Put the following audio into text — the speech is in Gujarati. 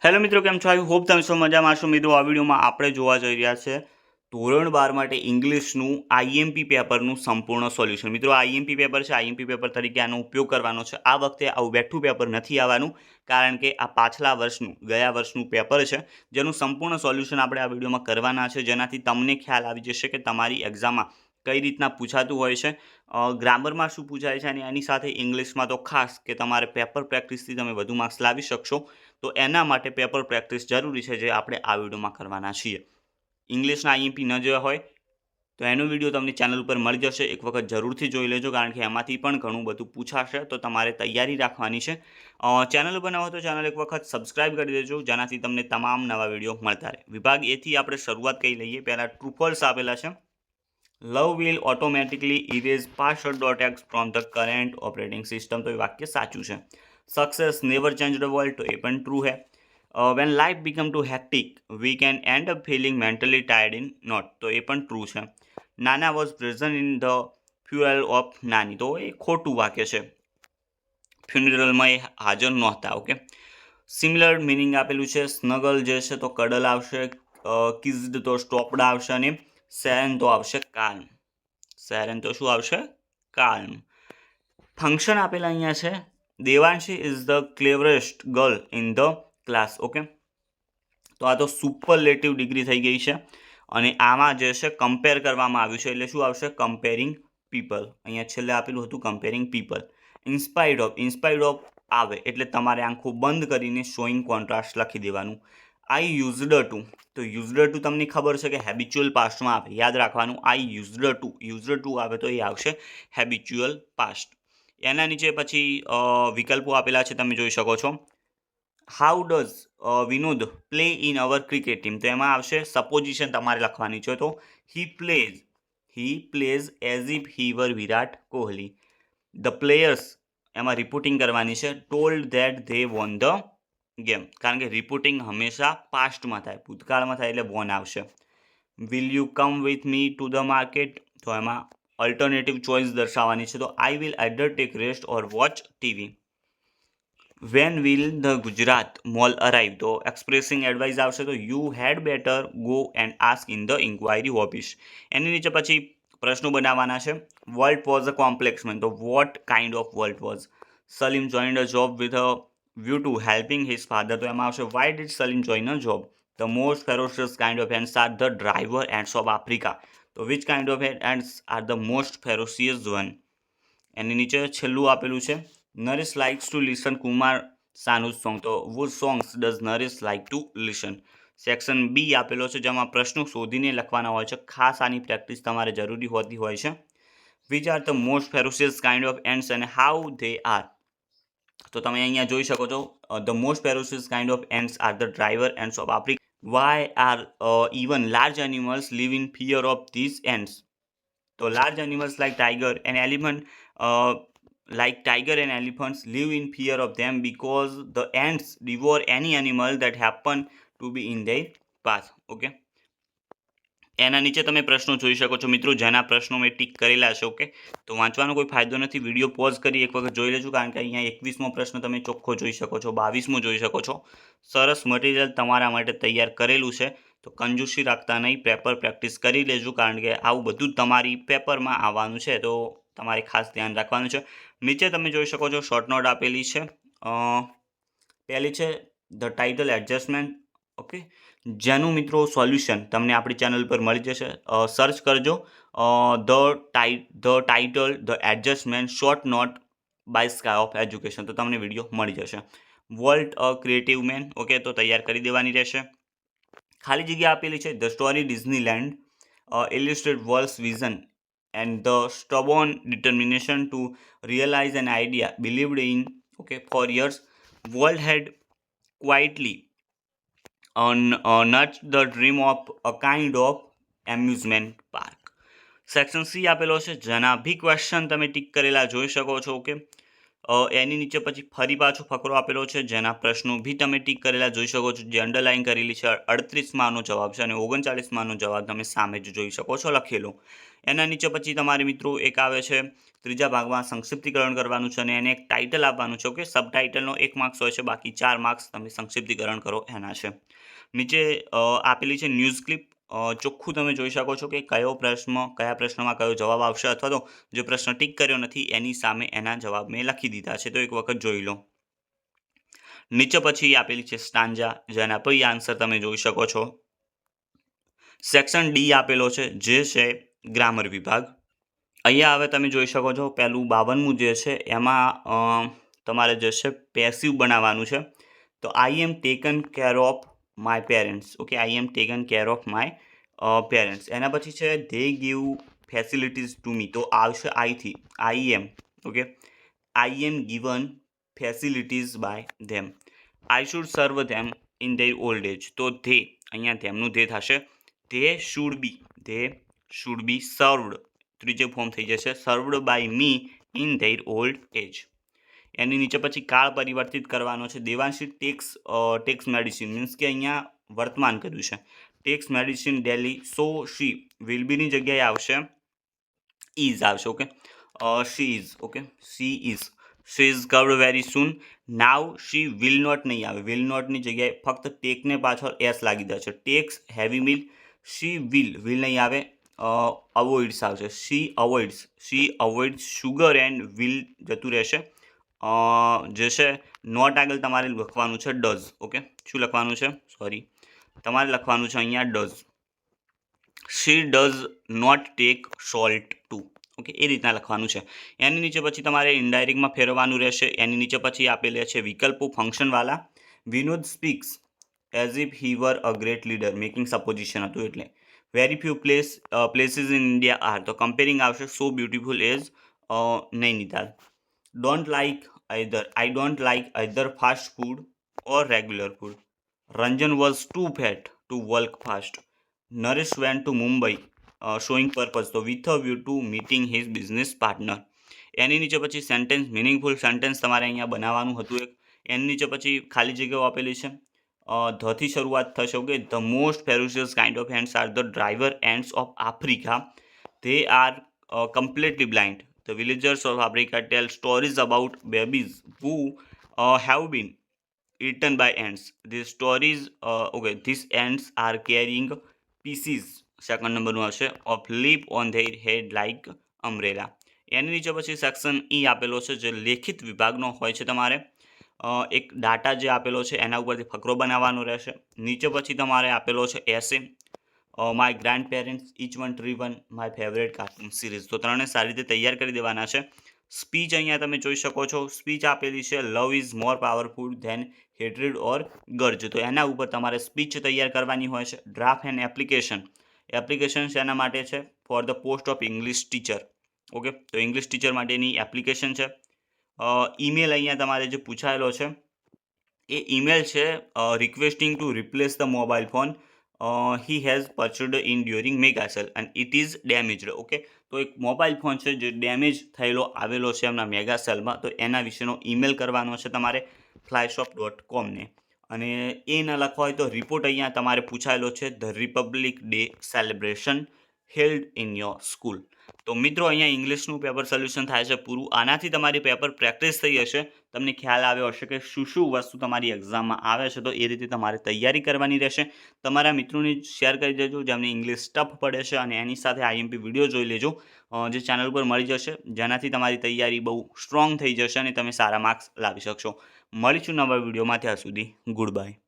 હેલો મિત્રો, કેમ છો? આઈ હોપ તમે સૌ મજામાં હશો. મિત્રો, આ વિડીયોમાં આપણે જોવા જઈ રહ્યા છે ધોરણ 12 માટે ઇંગ્લિશનું આઈએમપી પેપરનું સંપૂર્ણ સોલ્યુશન. મિત્રો, આઈએમપી પેપર છે. આઈએમપી પેપર તરીકે આનો ઉપયોગ કરવાનો છે. આ વખતે આવું બેઠું પેપર નથી આવવાનું, કારણ કે આ પાછલા વર્ષનું, ગયા વર્ષનું પેપર છે, જેનું સંપૂર્ણ સોલ્યુશન આપણે આ વિડીયોમાં કરવાના છે, જેનાથી તમને ખ્યાલ આવી જશે કે તમારી એક્ઝામમાં કઈ રીતના પૂછાતું હોય છે, ગ્રામરમાં શું પૂછાય છે, અને એની સાથે ઇંગ્લિશમાં તો ખાસ કે તમારે પેપર પ્રેક્ટિસથી તમે વધુ માર્ક્સ લાવી શકશો. તો એના માટે પેપર પ્રેક્ટિસ જરૂરી છે, જે આપણે આ વિડીયોમાં કરવાના છીએ. ઇંગ્લિશના આઈએમપી ન જોયા હોય તો એનો વિડીયો તમને ચેનલ ઉપર મળી જશે. એક વખત જરૂરથી જોઈ લેજો, કારણ કે એમાંથી પણ ઘણું બધું પૂછાશે, તો તમારે તૈયારી રાખવાની છે. ચેનલ ઉપર ન હોય તો ચેનલ એક વખત સબસ્ક્રાઇબ કરી દેજો, જેનાથી તમને તમામ નવા વિડીયો મળતા રહે. વિભાગ એથી આપણે શરૂઆત કરી લઈએ. પહેલાં ટ્રુ ફોલ્સ આપેલા છે. Love will automatically erase password.x from the current operating system. તો એ વાક્ય સાચું છે. Success never change the world. તો એ પણ ટ્રુ છે. When life become too hectic we can end up feeling mentally tired in not. તો એ પણ ટ્રુ છે. Nana was present in the fuel of Nani. તો એ ખોટું વાક્ય છે. ફ્યુનરલમાં એ હાજર નહોતા. ઓકે. સિમિલર મિનિંગ આપેલું છે. સ્નગલ જે છે તો કડલ આવશે, કિઝડ તો સ્ટોપડ આવશે, અને સેરેન તો આવશે કાલ્મ. સેરેન તો શું આવશે? કાલ્મ. ફંક્શન આપેલા અહીંયા છે. Devanshi is the cleverest girl in the class. Okay. તો આ તો સુપરલેટિવ ડિગ્રી થઈ ગઈ છે, અને આમાં જે છે કમ્પેર કરવામાં આવ્યું છે, એટલે શું આવશે? Comparing people. અહીંયા છેલ્લે આપેલું હતું કમ્પેરિંગ પીપલ. ઇન્સ્પાયર્ડ ઓફ આવે એટલે તમારે આંખો બંધ કરીને શોઈંગ કોન્ટ્રાસ્ટ લખી દેવાનું. આઈ યુઝડ ટુ. તો યુઝડ ટુ તમને ખબર છે કે હેબિચ્યુઅલ પાસ્ટમાં આવે, યાદ રાખવાનું. આઈ યુઝડ ટુ આવે તો એ આવશે હેબિચ્યુઅલ પાસ્ટ. એના નીચે પછી વિકલ્પો આપેલા છે, તમે જોઈ શકો છો. How does Vinod play in our cricket team. તો એમાં આવશે સપોઝિશન તમારે લખવાની છે. તો he plays as if he were Virat Kohli. The players એમાં રિપોર્ટિંગ કરવાની છે. Told that they won the game, કારણ કે રિપોર્ટિંગ હંમેશા પાસ્ટમાં થાય, ભૂતકાળમાં થાય એટલે વોન આવશે. Will you come with me to the market. તો એમાં અલ્ટરનેટિવ ચોઇસ દર્શાવવાની છે. તો I will either take rest or watch TV. When will the Gujarat mail arrive. તો એક્સપ્રેસિંગ એડવાઇસ આવશે. તો you had better go and ask in the enquiry office. એની નીચે પછી પ્રશ્નો બનાવવાના છે. World was a complex man. તો what kind of world was? Salim joined a job with a view to helping his father. તો એમાં આવશે why did Salim join a job? The most ferocious kind of ants are the driver ants of Africa. તો which kind of ants are the most ferocious one? એની નીચે છેલ્લું આપેલું છે. Naresh likes to listen Kumar Sanu's song. તો would songs does Naresh like to listen? Section B આપેલો છે, જેમાં પ્રશ્નો શોધીને લખવાના હોય છે. ખાસ આની પ્રેક્ટિસ તમારે જરૂરી હોતી હોય છે. Which are the most ferocious kind of ants અને હાઉ ધે આર? તો તમે અહીંયા જોઈ શકો છો. The most ferocious kind of ants are the driver ants of Africa. Why are even large animals live in fear of these ants? તો large animals like tiger and elephants live in fear of them because the ants devour any animal that happen to be in their path. Okay. એના નીચે તમે પ્રશ્નો જોઈ શકો છો મિત્રો, જેના પ્રશ્નો મેં ટીક કરેલા છે. ઓકે. તો વાંચવાનો કોઈ ફાયદો નથી. વિડીયો પોઝ કરી એક વખત જોઈ લેજો, કારણ કે અહીંયા 21મો પ્રશ્ન તમે ચોખ્ખો જોઈ શકો છો, 22મો જોઈ શકો છો. સરસ મટીરિયલ તમારા માટે તૈયાર કરેલું છે, તો કંજૂસી રાખતા નહીં, પેપર પ્રેક્ટિસ કરી લેજો, કારણ કે આવું બધું જ તમારી પેપરમાં આવવાનું છે, તો તમારે ખાસ ધ્યાન રાખવાનું છે. નીચે તમે જોઈ શકો છો શોર્ટ નોટ આપેલી છે. પહેલી છે ધ ટાઇટલ એડજસ્ટમેન્ટ. ઓકે. જેનું મિત્રો સોલ્યુશન તમને આપણી ચેનલ પર મળી જશે. સર્ચ કરજો the title the adjustment short note by sky of education, તો તમને વિડીયો મળી જશે. Walt a creative man. Okay. તો તૈયાર કરી દેવાની રહેશે. ખાલી જગ્યા આપેલી છે. The story Disneyland illustrate world's vision and the stubborn determination to realize an idea believed in, okay, for years. Walt had quietly nudged the dream of a kind of amusement park. Section C આપેલો છે, જેના બી ક્વેશ્ચન તમે ટીક કરેલા જોઈ શકો છો. ઓકે. એની નીચે પછી ફરી પાછો ફકરો આપેલો છે જેના પ્રશ્નો બી તમે ટીક કરેલા જોઈ શકો છો. જે અંડરલાઇન કરેલી છે 38માંનો જવાબ છે અને 39માંનો જવાબ તમે સામે જ જોઈ શકો છો લખેલો. એના નીચે પછી તમારે મિત્રો એક આવે છે ત્રીજા ભાગમાં સંક્ષિપ્તીકરણ કરવાનું છે અને એને એક ટાઇટલ આપવાનું છે. ઓકે, સબ ટાઇટલનો 1 માર્ક્સ હોય છે, બાકી 4 માર્ક્સ તમે સંક્ષિપ્તીકરણ કરો એના છે. નીચે આપેલી છે ન્યૂઝ ક્લિપ. ચોખ્ખું તમે જોઈ શકો છો કે કયા પ્રશ્નમાં કયો જવાબ આવશે, અથવા તો જે પ્રશ્ન ટીક કર્યો નથી એની સામે એના જવાબ મેં લખી દીધા છે, તો એક વખત જોઈ લો. નીચે પછી આપેલી છે સ્ટાન્જા, જેના પછી આન્સર તમે જોઈ શકો છો. સેક્શન ડી આપેલો છે જે છે ગ્રામર વિભાગ. અહીંયા હવે તમે જોઈ શકો છો પહેલું 52મું જે છે એમાં તમારે જે છે પેસિવ બનાવવાનું છે. તો I am taken care of my parents. Okay, I am taken care of my parents. એના પછી છે they give facilities to me. તો આવશે આઈથી I am. Okay, I am given facilities by them. I should serve them in their old age. તો ધે, અહીંયા ધેમનું ધે થશે. They should be served. ત્રીજે ફોર્મ થઈ જશે served by me in their old age. એની નીચે પછી કાળ પરિવર્તિત કરવાનો છે. દેવાંશી ટેક્સ મેડિસિન, મીન્સ કે અહીંયા વર્તમાન કર્યું છે. Takes medicine daily. So she will બીની જગ્યાએ આવશે ઇઝ આવશે. Okay, she is. Okay, she is covered very soon. Now she will not નહીં આવે. વિલ નોટની જગ્યાએ ફક્ત ટેકને પાછળ એસ લાગી જશે. Takes heavy meal. She will નહીં આવે, અવોઇડ્સ આવશે. She avoids sugar and will જતું રહેશે. જે છે નોટ આગળ તમારે લખવાનું છે ડઝ. ઓકે, શું લખવાનું છે? તમારે લખવાનું છે અહીંયા does. She does not take salt too. Okay, એ રીતના લખવાનું છે. એની નીચે પછી તમારે ઇનડાયરેક્ટમાં ફેરવવાનું રહેશે. એની નીચે પછી આપેલા છે વિકલ્પો ફંક્શનવાળા. Vinod speaks as if he were a great leader, making supposition હતું એટલે. Very few places in India are. તો કમ્પેરિંગ આવશે so beautiful as Nainital. Don't like I don't like either fast food or regular food. Ranjan was too fat to walk fast. Naresh went to Mumbai showing purpose, so with a view to meeting his business partner. એની નીચે પછી સેન્ટેન્સ, મિનિંગફુલ સેન્ટેન્સ તમારે અહીંયા બનાવવાનું હતું એક. એની નીચે પછી ખાલી જગ્યાઓ આપેલી છે. ધથી શરૂઆત થશે. Okay, the most ferocious kind of ants are the driver ants of Africa. They are completely blind. The villagers of Africa tell stories about babies who have been eaten by ants. These stories, these ants are carrying pieces, second નંબરનું હશે, of leaf on their head like umbrella. એની નીચે પછી સેક્શન ઈ આપેલો છે જે લેખિત વિભાગનો હોય છે. તમારે એક ડાટા જે આપેલો છે એના ઉપરથી ફકરો બનાવવાનો રહેશે. નીચે પછી તમારે આપેલો છે essay. My grandparents, each one tree one, my favourite cartoon series. તો ત્રણે સારી રીતે તૈયાર કરી દેવાના છે. સ્પીચ અહીંયા તમે જોઈ શકો છો. સ્પીચ આપેલી છે love is more powerful than hatred or grudge. તો એના ઉપર તમારે સ્પીચ તૈયાર કરવાની હોય છે. ડ્રાફ્ટ એન્ડ એપ્લિકેશન શેના માટે છે? For the post of English teacher. Okay, તો ઇંગ્લિશ ટીચર માટેની એપ્લિકેશન છે. ઈમેલ અહીંયા તમારે જે પૂછાયેલો છે એ ઈમેલ છે requesting to replace the mobile phone he has purchased in during mega sale and it is damaged. Okay, તો એક મોબાઈલ ફોન છે જે ડેમેજ થયેલો આવેલો છે એમના મેગા સેલમાં. તો એના વિશેનો ઈમેલ કરવાનો છે તમારે flyshop.com ને. અને એ ન લખવા હોય તો રિપોર્ટ અહીંયા તમારે પૂછાયેલો છે the Republic day celebration held in your school. તો મિત્રો અહીંયા ઇંગ્લિશનું પેપર સોલ્યુશન થાય છે પૂરું. આનાથી તમારી પેપર પ્રેક્ટિસ થઈ હશે. તમને ખ્યાલ આવ્યો હશે કે શું વસ્તુ તમારી એક્ઝામમાં આવે છે. તો એ રીતે તમારે તૈયારી કરવાની રહેશે. તમારા મિત્રોને શેર કરી દેજો જેમને ઇંગ્લિશ ટફ પડે છે, અને એની સાથે આઈએમપી વિડીયો જોઈ લેજો જે ચેનલ પર મળી જશે, જેનાથી તમારી તૈયારી બહુ સ્ટ્રોંગ થઈ જશે અને તમે સારા માર્ક્સ લાવી શકશો. મળીશું નવા વિડીયોમાં. ત્યાં સુધી ગુડ બાય.